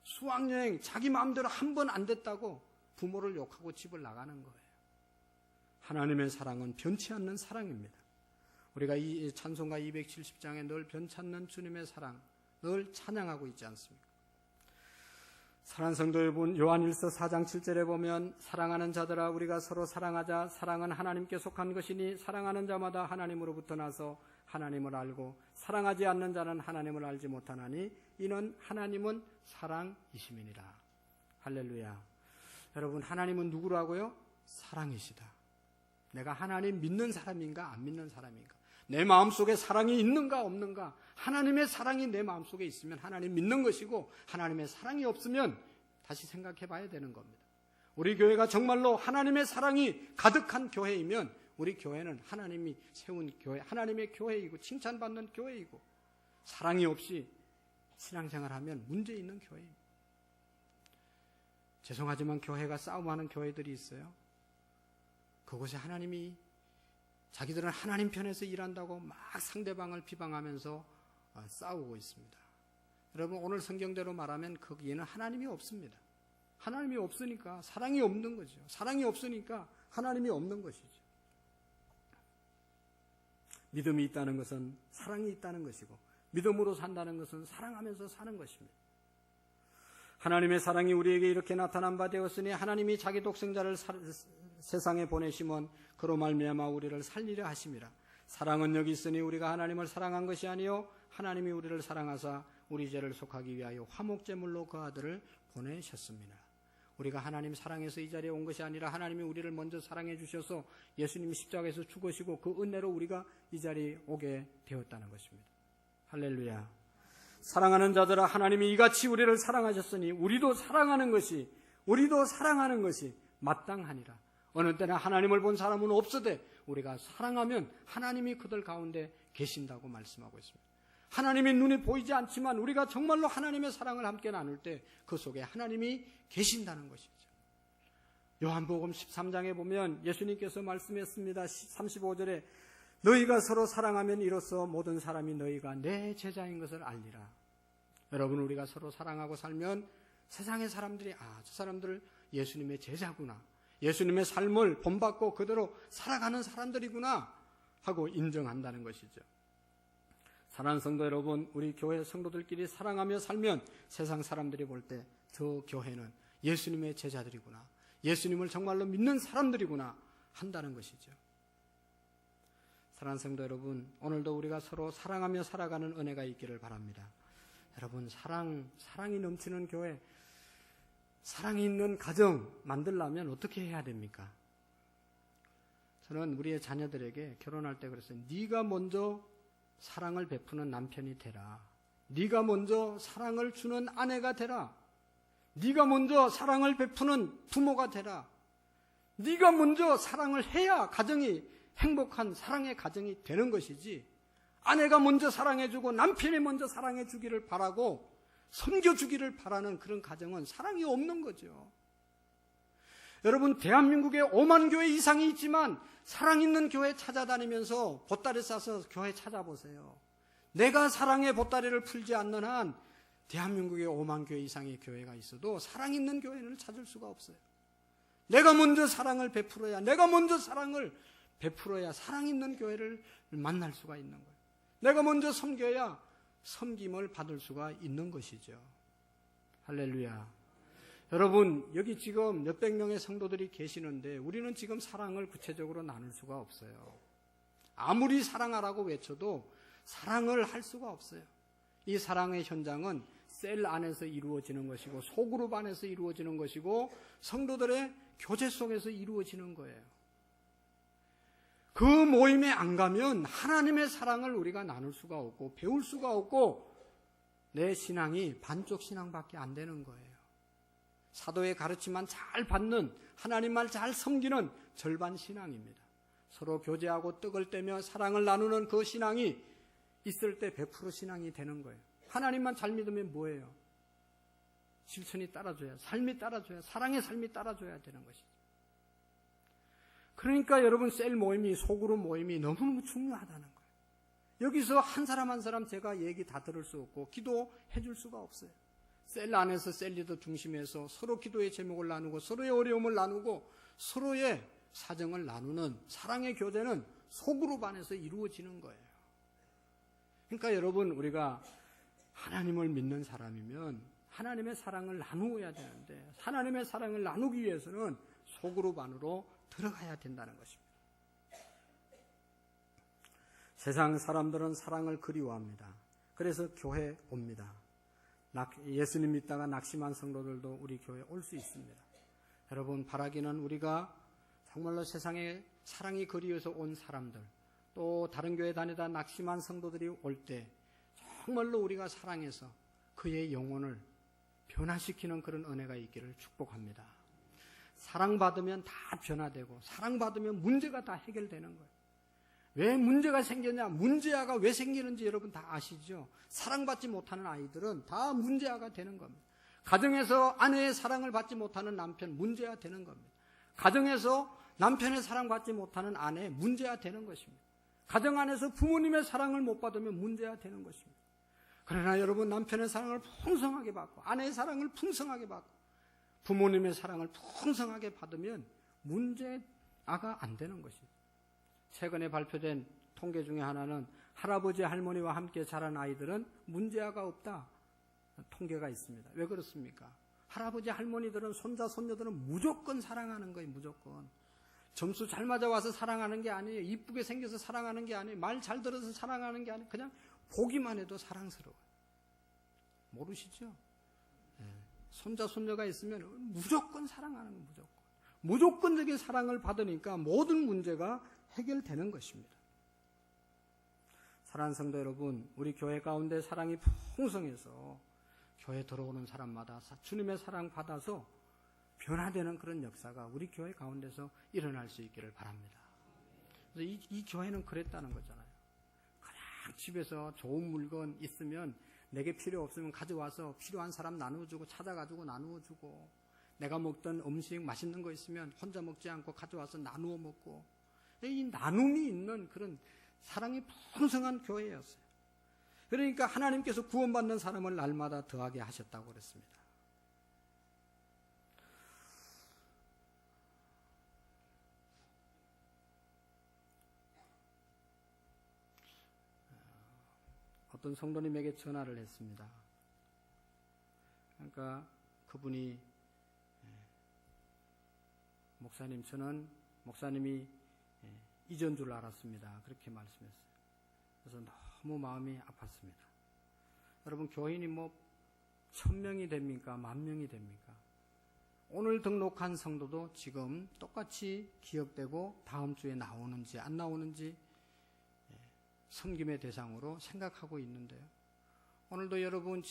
수학여행 자기 마음대로 한 번 안 됐다고 부모를 욕하고 집을 나가는 거예요. 하나님의 사랑은 변치 않는 사랑입니다. 우리가 이 찬송가 270장에 늘 변치 않는 주님의 사랑 늘 찬양하고 있지 않습니까? 사랑하는 성도 여러분, 요한일서 4장 7절에 보면 사랑하는 자들아 우리가 서로 사랑하자. 사랑은 하나님께 속한 것이니 사랑하는 자마다 하나님으로부터 나서 하나님을 알고 사랑하지 않는 자는 하나님을 알지 못하나니 이는 하나님은 사랑이심이니라. 할렐루야. 여러분, 하나님은 누구라고요? 사랑이시다. 내가 하나님 믿는 사람인가 안 믿는 사람인가, 내 마음속에 사랑이 있는가 없는가, 하나님의 사랑이 내 마음속에 있으면 하나님 믿는 것이고, 하나님의 사랑이 없으면 다시 생각해 봐야 되는 겁니다. 우리 교회가 정말로 하나님의 사랑이 가득한 교회이면 우리 교회는 하나님이 세운 교회, 하나님의 교회이고 칭찬받는 교회이고, 사랑이 없이 신앙생활하면 문제 있는 교회입니다. 죄송하지만 교회가 싸움하는 교회들이 있어요. 그곳에 하나님이, 자기들은 하나님 편에서 일한다고 막 상대방을 비방하면서 싸우고 있습니다. 여러분, 오늘 성경대로 말하면 거기에는 하나님이 없습니다. 하나님이 없으니까 사랑이 없는 거죠. 사랑이 없으니까 하나님이 없는 것이죠. 믿음이 있다는 것은 사랑이 있다는 것이고, 믿음으로 산다는 것은 사랑하면서 사는 것입니다. 하나님의 사랑이 우리에게 이렇게 나타난 바 되었으니 하나님이 자기 독생자를 세상에 보내심은 그로 말미암아 우리를 살리려 하심이라. 사랑은 여기 있으니 우리가 하나님을 사랑한 것이 아니요 하나님이 우리를 사랑하사 우리 죄를 속하기 위하여 화목제물로 그 아들을 보내셨습니다. 우리가 하나님 사랑해서 이 자리에 온 것이 아니라 하나님이 우리를 먼저 사랑해 주셔서 예수님이 십자가에서 죽으시고 그 은혜로 우리가 이 자리에 오게 되었다는 것입니다. 할렐루야. 사랑하는 자들아 하나님이 이같이 우리를 사랑하셨으니 우리도 사랑하는 것이 마땅하니라. 어느 때나 하나님을 본 사람은 없으되 우리가 사랑하면 하나님이 그들 가운데 계신다고 말씀하고 있습니다. 하나님의 눈에 보이지 않지만 우리가 정말로 하나님의 사랑을 함께 나눌 때 그 속에 하나님이 계신다는 것이죠. 요한복음 13장에 보면 예수님께서 말씀했습니다. 35절에 너희가 서로 사랑하면 이로써 모든 사람이 너희가 내 제자인 것을 알리라. 여러분, 우리가 서로 사랑하고 살면 세상의 사람들이 저 사람들 예수님의 제자구나, 예수님의 삶을 본받고 그대로 살아가는 사람들이구나 하고 인정한다는 것이죠. 사랑하는 성도 여러분, 우리 교회 성도들끼리 사랑하며 살면 세상 사람들이 볼 때 저 교회는 예수님의 제자들이구나, 예수님을 정말로 믿는 사람들이구나 한다는 것이죠. 사랑하는 성도 여러분, 오늘도 우리가 서로 사랑하며 살아가는 은혜가 있기를 바랍니다. 여러분, 사랑이 넘치는 교회, 사랑이 있는 가정 만들려면 어떻게 해야 됩니까? 저는 우리의 자녀들에게 결혼할 때 그랬어요. 네가 먼저 사랑을 베푸는 남편이 되라. 네가 먼저 사랑을 주는 아내가 되라. 네가 먼저 사랑을 베푸는 부모가 되라. 네가 먼저 사랑을 해야 가정이 행복한 사랑의 가정이 되는 것이지, 아내가 먼저 사랑해주고 남편이 먼저 사랑해주기를 바라고 섬겨주기를 바라는 그런 가정은 사랑이 없는 거죠. 여러분, 대한민국에 5만 교회 이상이 있지만 사랑 있는 교회 찾아다니면서 보따리 싸서 교회 찾아보세요. 내가 사랑의 보따리를 풀지 않는 한 대한민국에 5만 교회 이상의 교회가 있어도 사랑 있는 교회를 찾을 수가 없어요. 내가 먼저 사랑을 베풀어야, 내가 먼저 사랑을 베풀어야 사랑 있는 교회를 만날 수가 있는 거예요. 내가 먼저 섬겨야 섬김을 받을 수가 있는 것이죠. 할렐루야. 여러분, 여기 지금 몇백 명의 성도들이 계시는데 우리는 지금 사랑을 구체적으로 나눌 수가 없어요. 아무리 사랑하라고 외쳐도 사랑을 할 수가 없어요. 이 사랑의 현장은 셀 안에서 이루어지는 것이고 소그룹 안에서 이루어지는 것이고 성도들의 교제 속에서 이루어지는 거예요. 그 모임에 안 가면 하나님의 사랑을 우리가 나눌 수가 없고 배울 수가 없고 내 신앙이 반쪽 신앙밖에 안 되는 거예요. 사도의 가르침만 잘 받는, 하나님 말 잘 섬기는 절반 신앙입니다. 서로 교제하고 떡을 떼며 사랑을 나누는 그 신앙이 있을 때 100% 신앙이 되는 거예요. 하나님만 잘 믿으면 뭐예요? 실천이 따라줘야, 삶이 따라줘야, 사랑의 삶이 따라줘야 되는 것이죠. 그러니까 여러분 셀 모임이, 소그룹 모임이 너무 중요하다는 거예요. 여기서 한 사람 한 사람 제가 얘기 다 들을 수 없고 기도해 줄 수가 없어요. 셀 안에서 셀 리더 중심에서 서로 기도의 제목을 나누고 서로의 어려움을 나누고 서로의 사정을 나누는 사랑의 교제는 소그룹 안에서 이루어지는 거예요. 그러니까 여러분 우리가 하나님을 믿는 사람이면 하나님의 사랑을 나누어야 되는데 하나님의 사랑을 나누기 위해서는 소그룹 안으로 들어가야 된다는 것입니다. 세상 사람들은 사랑을 그리워합니다. 그래서 교회 옵니다. 예수님 믿다가 낙심한 성도들도 우리 교회에 올 수 있습니다. 여러분 바라기는 우리가 정말로 세상에 사랑이 그리워서 온 사람들 또 다른 교회 다니다 낙심한 성도들이 올 때 정말로 우리가 사랑해서 그의 영혼을 변화시키는 그런 은혜가 있기를 축복합니다. 사랑받으면 다 변화되고 사랑받으면 문제가 다 해결되는 거예요. 왜 문제가 생겼냐? 문제아가 왜 생기는지 여러분 다 아시죠? 사랑받지 못하는 아이들은 다 문제아가 되는 겁니다. 가정에서 아내의 사랑을 받지 못하는 남편 문제아 되는 겁니다. 가정에서 남편의 사랑받지 못하는 아내 문제아 되는 것입니다. 가정 안에서 부모님의 사랑을 못 받으면 문제아 되는 것입니다. 그러나 여러분 남편의 사랑을 풍성하게 받고 아내의 사랑을 풍성하게 받고 부모님의 사랑을 풍성하게 받으면 문제아가 안 되는 것입니다. 최근에 발표된 통계 중에 하나는 할아버지 할머니와 함께 자란 아이들은 문제아가 없다 통계가 있습니다. 왜 그렇습니까? 할아버지 할머니들은 손자 손녀들은 무조건 사랑하는 거예요. 무조건. 점수 잘 맞아와서 사랑하는 게 아니에요. 이쁘게 생겨서 사랑하는 게 아니에요. 말 잘 들어서 사랑하는 게 아니에요. 그냥 보기만 해도 사랑스러워요. 모르시죠? 네. 손자 손녀가 있으면 무조건 사랑하는 거예요. 무조건. 무조건적인 사랑을 받으니까 모든 문제가 해결되는 것입니다. 사랑하는 성도 여러분, 우리 교회 가운데 사랑이 풍성해서 교회 들어오는 사람마다 주님의 사랑 받아서 변화되는 그런 역사가 우리 교회 가운데서 일어날 수 있기를 바랍니다. 그래서 이 교회는 그랬다는 거잖아요. 그냥 집에서 좋은 물건 있으면 내게 필요 없으면 가져와서 필요한 사람 나누어주고 찾아가지고 나누어주고 내가 먹던 음식 맛있는 거 있으면 혼자 먹지 않고 가져와서 나누어 먹고 이 나눔이 있는 그런 사랑이 풍성한 교회였어요. 그러니까 하나님께서 구원받는 사람을 날마다 더하게 하셨다고 그랬습니다. 어떤 성도님에게 전화를 했습니다. 그러니까 그분이 목사님 저는 목사님이 잊은 줄 알았습니다. 그렇게 말씀했어요. 그래서 너무 마음이 아팠습니다. 여러분 교인이 1000명이 됩니까? 10,000명이 됩니까? 오늘 등록한 성도도 지금 똑같이 기억되고 다음 주에 나오는지 안 나오는지 섬김의 대상으로 생각하고 있는데요. 오늘도 여러분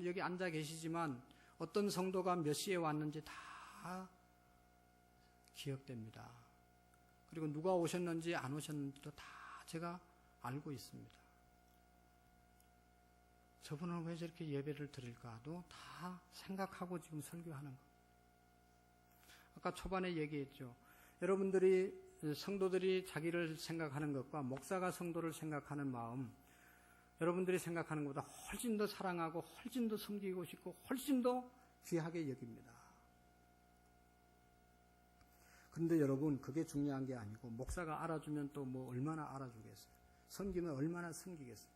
여기 앉아 계시지만 어떤 성도가 몇 시에 왔는지 다 기억됩니다. 그리고 누가 오셨는지 안 오셨는지도 다 제가 알고 있습니다. 저분은 왜 저렇게 예배를 드릴까도 다 생각하고 지금 설교하는 거. 아까 초반에 얘기했죠. 여러분들이 성도들이 자기를 생각하는 것과 목사가 성도를 생각하는 마음, 여러분들이 생각하는 것보다 훨씬 더 사랑하고 훨씬 더 섬기고 싶고 훨씬 더 귀하게 여깁니다. 근데 여러분, 그게 중요한 게 아니고, 목사가 알아주면 또 뭐 얼마나 알아주겠어요? 섬기면 얼마나 섬기겠어요?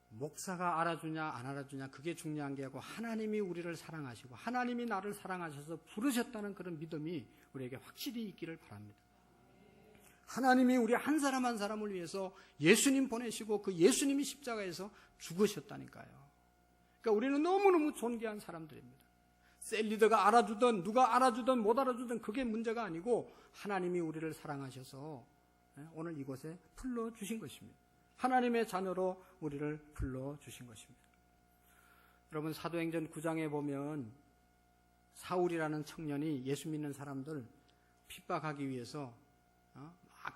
목사가 알아주냐 안 알아주냐 그게 중요한 게 아니고, 하나님이 우리를 사랑하시고 하나님이 나를 사랑하셔서 부르셨다는 그런 믿음이 우리에게 확실히 있기를 바랍니다. 하나님이 우리 한 사람 한 사람을 위해서 예수님 보내시고 그 예수님이 십자가에서 죽으셨다니까요. 그러니까 우리는 너무너무 존귀한 사람들입니다. 셀리더가 알아주든 누가 알아주든 못 알아주든 그게 문제가 아니고, 하나님이 우리를 사랑하셔서 오늘 이곳에 불러주신 것입니다. 하나님의 자녀로 우리를 불러주신 것입니다. 여러분, 사도행전 9장에 보면 사울이라는 청년이 예수 믿는 사람들 핍박하기 위해서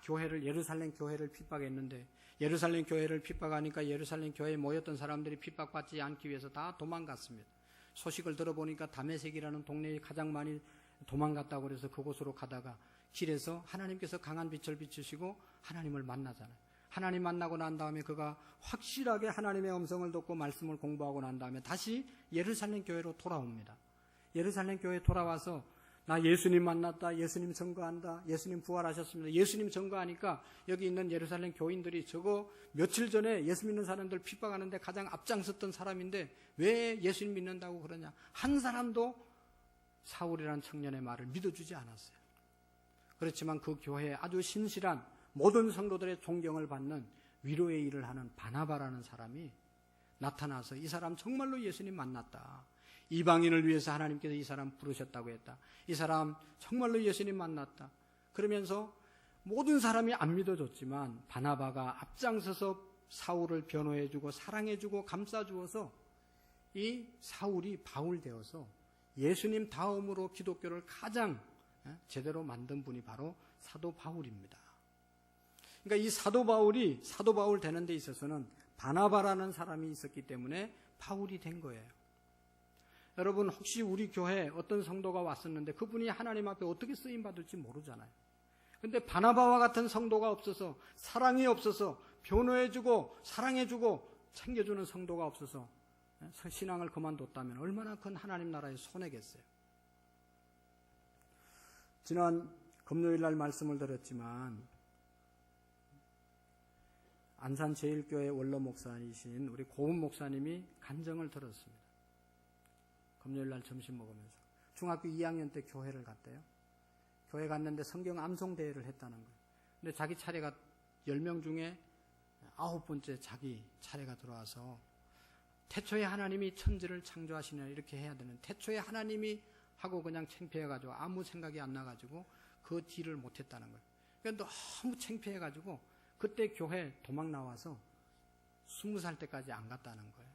교회를, 예루살렘 교회를 핍박했는데, 예루살렘 교회를 핍박하니까 예루살렘 교회에 모였던 사람들이 핍박받지 않기 위해서 다 도망갔습니다. 소식을 들어보니까 다메섹이라는 동네에 가장 많이 도망갔다고 그래서 그곳으로 가다가 길에서 하나님께서 강한 빛을 비추시고 하나님을 만나잖아요. 하나님 만나고 난 다음에 그가 확실하게 하나님의 음성을 듣고 말씀을 공부하고 난 다음에 다시 예루살렘 교회로 돌아옵니다. 예루살렘 교회에 돌아와서 나 예수님 만났다, 예수님 증거한다, 예수님 부활하셨습니다. 예수님 증거하니까 여기 있는 예루살렘 교인들이 저거 며칠 전에 예수 믿는 사람들 핍박하는데 가장 앞장섰던 사람인데 왜 예수님 믿는다고 그러냐. 한 사람도 사울이라는 청년의 말을 믿어주지 않았어요. 그렇지만 그 교회에 아주 신실한 모든 성도들의 존경을 받는 위로의 일을 하는 바나바라는 사람이 나타나서 이 사람 정말로 예수님 만났다. 이방인을 위해서 하나님께서 이 사람 부르셨다고 했다. 이 사람 정말로 예수님 만났다. 그러면서 모든 사람이 안 믿어줬지만 바나바가 앞장서서 사울을 변호해주고 사랑해주고 감싸주어서 이 사울이 바울 되어서 예수님 다음으로 기독교를 가장 제대로 만든 분이 바로 사도 바울입니다. 그러니까 이 사도 바울이 사도 바울 되는 데 있어서는 바나바라는 사람이 있었기 때문에 바울이 된 거예요. 여러분, 혹시 우리 교회에 어떤 성도가 왔었는데 그분이 하나님 앞에 어떻게 쓰임받을지 모르잖아요. 근데 바나바와 같은 성도가 없어서, 사랑이 없어서, 변호해주고 사랑해주고 챙겨주는 성도가 없어서 신앙을 그만뒀다면 얼마나 큰 하나님 나라의 손해겠어요. 지난 금요일 날 말씀을 드렸지만 안산제일교회 원로 목사이신 우리 고은 목사님이 간증을 들었습니다. 금요일 날 점심 먹으면서 중학교 2학년 때 교회를 갔대요. 교회 갔는데 성경 암송 대회를 했다는 거예요. 근데 자기 차례가 10명 중에 9번째 자기 차례가 들어와서 태초에 하나님이 천지를 창조하시냐 이렇게 해야 되는, 태초에 하나님이 하고 그냥 창피해가지고 아무 생각이 안 나가지고 그 딜을 못했다는 거예요. 그러니까 너무 창피해가지고 그때 교회 도망 나와서 20살 때까지 안 갔다는 거예요.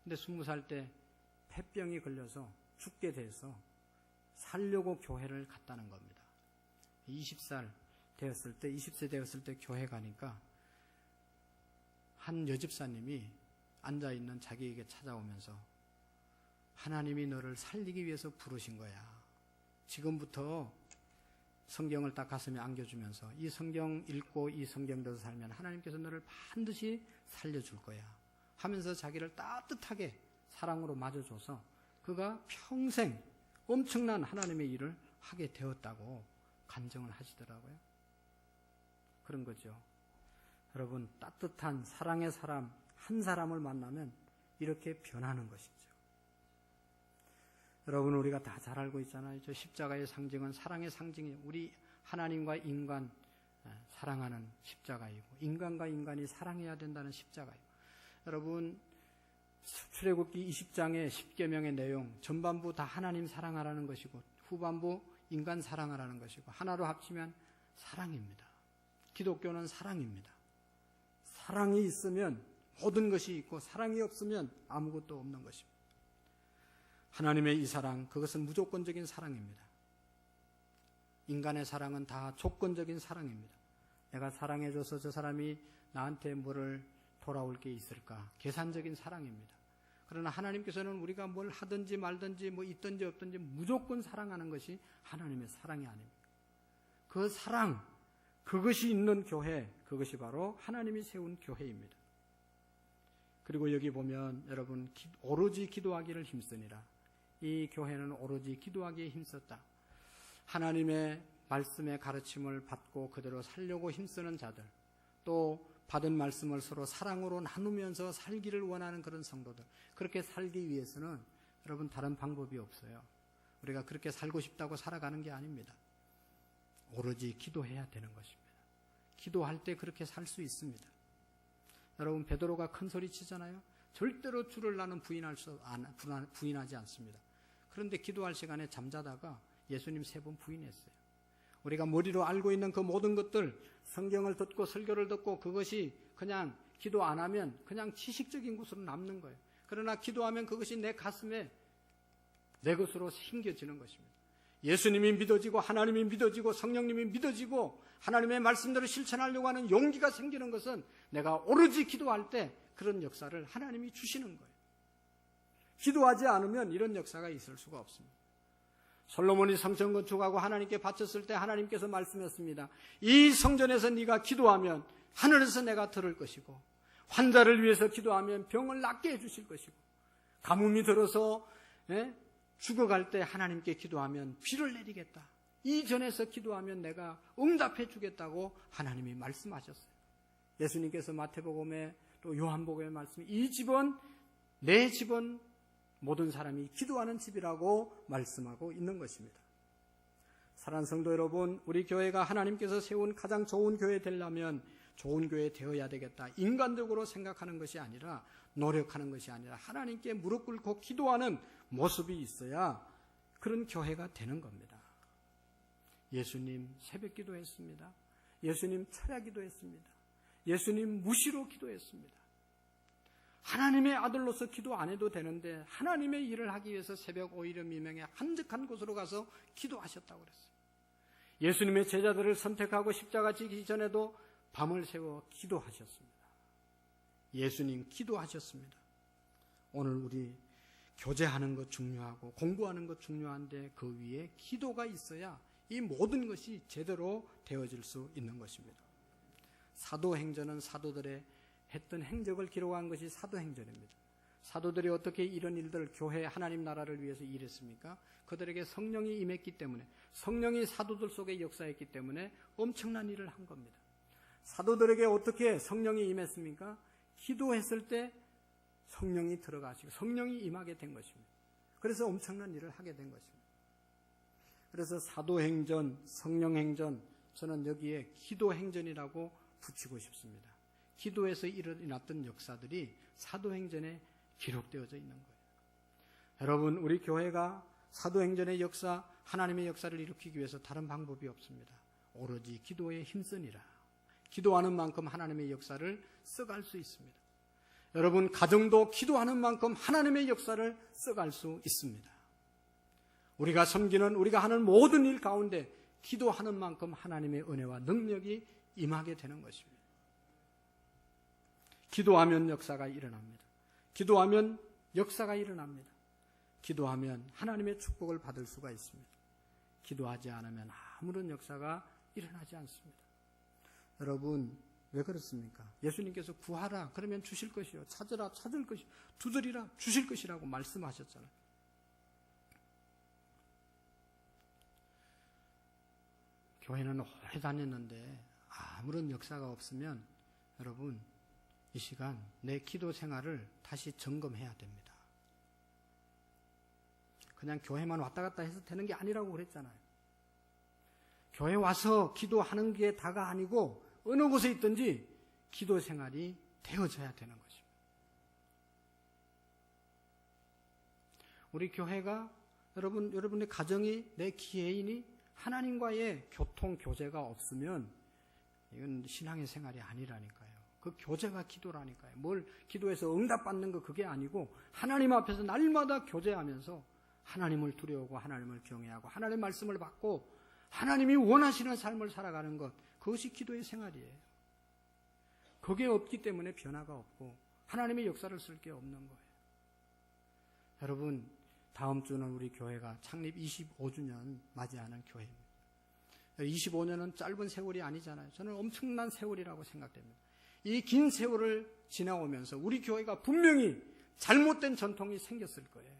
근데 20살 때 폐병이 걸려서 죽게 돼서 살려고 교회를 갔다는 겁니다. 20세 되었을 때 교회 가니까 한 여집사님이 앉아있는 자기에게 찾아오면서 하나님이 너를 살리기 위해서 부르신 거야. 지금부터 성경을 딱 가슴에 안겨주면서 이 성경 읽고 이 성경대로 살면 하나님께서 너를 반드시 살려줄 거야 하면서 자기를 따뜻하게 사랑으로 맞아줘서 그가 평생 엄청난 하나님의 일을 하게 되었다고 간증을 하시더라고요. 그런 거죠. 여러분, 따뜻한 사랑의 사람 한 사람을 만나면 이렇게 변하는 것이죠. 여러분, 우리가 다 잘 알고 있잖아요. 저 십자가의 상징은 사랑의 상징이에요. 우리 하나님과 인간 사랑하는 십자가이고 인간과 인간이 사랑해야 된다는 십자가이고. 여러분, 출애굽기 20장의 10계명의 내용 전반부 다 하나님 사랑하라는 것이고 후반부 인간 사랑하라는 것이고 하나로 합치면 사랑입니다. 기독교는 사랑입니다. 사랑이 있으면 모든 것이 있고 사랑이 없으면 아무것도 없는 것입니다. 하나님의 이 사랑, 그것은 무조건적인 사랑입니다. 인간의 사랑은 다 조건적인 사랑입니다. 내가 사랑해줘서 저 사람이 나한테 뭐를 돌아올 게 있을까? 계산적인 사랑입니다. 그러나 하나님께서는 우리가 뭘 하든지 말든지 뭐 있든지 없든지 무조건 사랑하는 것이 하나님의 사랑이 아닙니다. 그 사랑, 그것이 있는 교회, 그것이 바로 하나님이 세운 교회입니다. 그리고 여기 보면 여러분, 오로지 기도하기를 힘쓰니라. 이 교회는 오로지 기도하기에 힘썼다. 하나님의 말씀의 가르침을 받고 그대로 살려고 힘쓰는 자들, 또 받은 말씀을 서로 사랑으로 나누면서 살기를 원하는 그런 성도들, 그렇게 살기 위해서는 여러분 다른 방법이 없어요. 우리가 그렇게 살고 싶다고 살아가는 게 아닙니다. 오로지 기도해야 되는 것입니다. 기도할 때 그렇게 살 수 있습니다. 여러분, 베드로가 큰 소리 치잖아요. 절대로 주를 나는 부인하지 않습니다. 그런데 기도할 시간에 잠자다가 예수님 3번 부인했어요. 우리가 머리로 알고 있는 그 모든 것들, 성경을 듣고 설교를 듣고 그것이 그냥 기도 안 하면 그냥 지식적인 것으로 남는 거예요. 그러나 기도하면 그것이 내 가슴에 내 것으로 심겨지는 것입니다. 예수님이 믿어지고 하나님이 믿어지고 성령님이 믿어지고 하나님의 말씀대로 실천하려고 하는 용기가 생기는 것은 내가 오로지 기도할 때 그런 역사를 하나님이 주시는 거예요. 기도하지 않으면 이런 역사가 있을 수가 없습니다. 솔로몬이 성전 건축하고 하나님께 바쳤을 때 하나님께서 말씀했습니다. 이 성전에서 네가 기도하면 하늘에서 내가 들을 것이고, 환자를 위해서 기도하면 병을 낫게 해주실 것이고, 가뭄이 들어서 죽어갈 때 하나님께 기도하면 비를 내리겠다. 이 전에서 기도하면 내가 응답해 주겠다고 하나님이 말씀하셨어요. 예수님께서 마태복음에 또 요한복음에 말씀이 이 집은 내 집은 모든 사람이 기도하는 집이라고 말씀하고 있는 것입니다. 사랑하는 성도 여러분, 우리 교회가 하나님께서 세운 가장 좋은 교회 되려면 좋은 교회 되어야 되겠다. 인간적으로 생각하는 것이 아니라, 노력하는 것이 아니라 하나님께 무릎 꿇고 기도하는 모습이 있어야 그런 교회가 되는 겁니다. 예수님 새벽 기도했습니다. 예수님 철야 기도했습니다. 예수님 무시로 기도했습니다. 하나님의 아들로서 기도 안 해도 되는데 하나님의 일을 하기 위해서 새벽 5일의 미명에 한적한 곳으로 가서 기도하셨다고 그랬어요. 예수님의 제자들을 선택하고 십자가 지기 전에도 밤을 새워 기도하셨습니다. 예수님 기도하셨습니다. 오늘 우리 교제하는 것 중요하고 공부하는 것 중요한데 그 위에 기도가 있어야 이 모든 것이 제대로 되어질 수 있는 것입니다. 사도행전은 사도들의 했던 행적을 기록한 것이 사도행전입니다. 사도들이 어떻게 이런 일들을 교회 하나님 나라를 위해서 일했습니까? 그들에게 성령이 임했기 때문에, 성령이 사도들 속에 역사했기 때문에 엄청난 일을 한 겁니다. 사도들에게 어떻게 성령이 임했습니까? 기도했을 때 성령이 들어가시고 성령이 임하게 된 것입니다. 그래서 엄청난 일을 하게 된 것입니다. 그래서 사도행전, 성령행전, 저는 여기에 기도행전이라고 붙이고 싶습니다. 기도에서 일어났던 역사들이 사도행전에 기록되어져 있는 거예요. 여러분, 우리 교회가 사도행전의 역사, 하나님의 역사를 일으키기 위해서 다른 방법이 없습니다. 오로지 기도에 힘쓰니라. 기도하는 만큼 하나님의 역사를 써갈 수 있습니다. 여러분, 가정도 기도하는 만큼 하나님의 역사를 써갈 수 있습니다. 우리가 섬기는, 우리가 하는 모든 일 가운데 기도하는 만큼 하나님의 은혜와 능력이 임하게 되는 것입니다. 기도하면 역사가 일어납니다. 기도하면 역사가 일어납니다. 기도하면 하나님의 축복을 받을 수가 있습니다. 기도하지 않으면 아무런 역사가 일어나지 않습니다. 여러분, 왜 그렇습니까? 예수님께서 구하라 그러면 주실 것이요, 찾으라 찾을 것이요, 두드리라 주실 것이라고 말씀하셨잖아요. 교회는 오래 다녔는데 아무런 역사가 없으면 여러분, 이 시간 내 기도 생활을 다시 점검해야 됩니다. 그냥 교회만 왔다 갔다 해서 되는 게 아니라고 그랬잖아요. 교회 와서 기도하는 게 다가 아니고 어느 곳에 있든지 기도 생활이 되어져야 되는 것입니다. 우리 교회가 여러분의 가정이, 내 개인이 하나님과의 교통, 교제가 없으면 이건 신앙의 생활이 아니라니까요. 그 교제가 기도라니까요. 뭘 기도해서 응답받는 거 그게 아니고 하나님 앞에서 날마다 교제하면서 하나님을 두려워하고 하나님을 경외하고 하나님의 말씀을 받고 하나님이 원하시는 삶을 살아가는 것, 그것이 기도의 생활이에요. 그게 없기 때문에 변화가 없고 하나님의 역사를 쓸 게 없는 거예요. 여러분, 다음 주는 우리 교회가 창립 25주년 맞이하는 교회입니다. 25년은 짧은 세월이 아니잖아요. 저는 엄청난 세월이라고 생각됩니다. 이 긴 세월을 지나오면서 우리 교회가 분명히 잘못된 전통이 생겼을 거예요.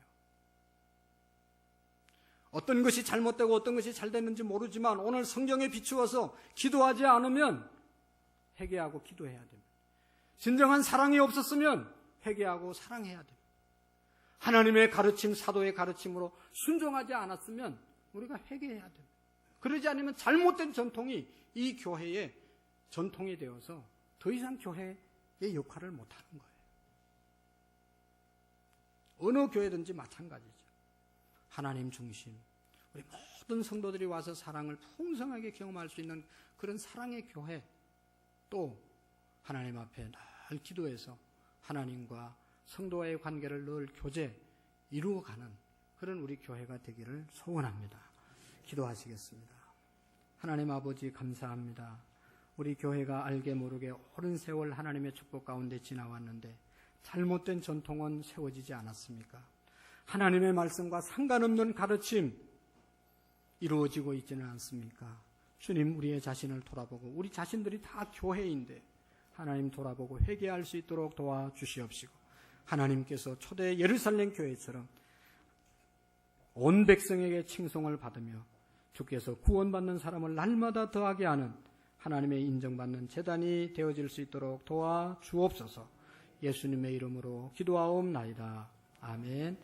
어떤 것이 잘못되고 어떤 것이 잘 됐는지 모르지만 오늘 성경에 비추어서 기도하지 않으면 회개하고 기도해야 됩니다. 진정한 사랑이 없었으면 회개하고 사랑해야 됩니다. 하나님의 가르침, 사도의 가르침으로 순종하지 않았으면 우리가 회개해야 됩니다. 그러지 않으면 잘못된 전통이 이 교회의 전통이 되어서 더 이상 교회의 역할을 못하는 거예요. 어느 교회든지 마찬가지죠. 하나님 중심, 우리 모든 성도들이 와서 사랑을 풍성하게 경험할 수 있는 그런 사랑의 교회, 또 하나님 앞에 늘 기도해서 하나님과 성도와의 관계를 늘 교제 이루어가는 그런 우리 교회가 되기를 소원합니다. 기도하시겠습니다. 하나님 아버지 감사합니다. 우리 교회가 알게 모르게 오랜 세월 하나님의 축복 가운데 지나왔는데 잘못된 전통은 세워지지 않았습니까? 하나님의 말씀과 상관없는 가르침 이루어지고 있지는 않습니까? 주님, 우리의 자신을 돌아보고 우리 자신들이 다 교회인데 하나님 돌아보고 회개할 수 있도록 도와주시옵시고 하나님께서 초대 예루살렘 교회처럼 온 백성에게 칭송을 받으며 주께서 구원받는 사람을 날마다 더하게 하는 하나님의 인정받는 제단이 되어질 수 있도록 도와주옵소서. 예수님의 이름으로 기도하옵나이다. 아멘.